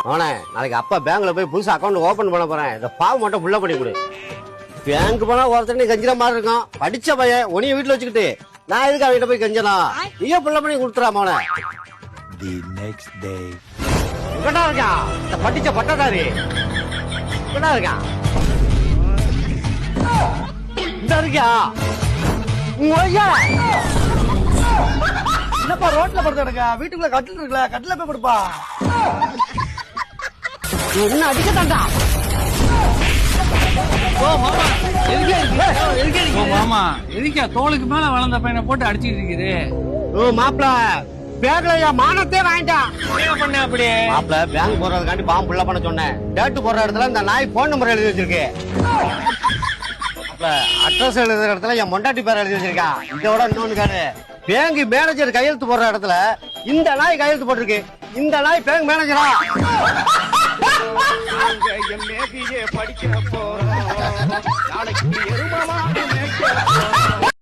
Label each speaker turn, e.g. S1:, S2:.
S1: அவனே நாளைக்கு அப்பா பேங்க்ல போய் புதுசா அக்கௌண்ட் ஓபன் பண்ண போறேன். இந்த ஃபார்ம் மட்டும் ஃபுல்லா பண்ணி கொடு. பேங்க் போனா ஒருத்தர் கஞ்சிர மாதிரி இருக்கும். படிச்ச பையன் உனிய வீட்டுல வச்சுக்கிட்டு நான் எதுக்கு அவங்கிட்ட போய் கஞ்சலாம்? நீயே ஃபுல்லா பண்ணி கொடுத்துறாம அவனை.
S2: The next day.
S1: எங்கடா இருக்கான் இந்த படிச்ச பட்டதாரி? எங்கடா இருக்கான்? இந்த இருக்கியா?
S3: என்னப்பா ரோட்ல படுத்து கிடக்க? வீட்டுக்குள்ள கட்டில் இருக்குல்ல, கட்டில போய் படுப்பா.
S1: என்ன அடிக்கத்தாண்டா?
S4: மாமா எதுக்கா தோளுக்கு மேல வளர்ந்த பையனை போட்டு அடிச்சுட்டு இருக்குது?
S1: ஓ மாப்பிள பேங்க்ல மானத்தே வாங்கிட்டான்.
S4: பண்ண அப்படியே
S1: மாப்பிள பேங்க் போறதுக்காண்டி பாம்பு ஃபுல்லா பண்ண சொன்னேன். டேட்டு போற இடத்துல இந்த நாய் போன் நம்பர் எழுதி வச்சிருக்கு. அட்ரஸ் எழுதுற இடத்துல என் மொண்டாட்டி பேர் எழுதி வச்சிருக்கான். இதோட இன்னொன்னு காரு, பேங்க் மேனேஜர் கையெழுத்து போடுற இடத்துல இந்த நாய் கையெழுத்து போட்டிருக்கு. இந்த நாய் பேங்க் மேனேஜரா?
S3: படிக்க போறோம் நாளைக்கு எருமமா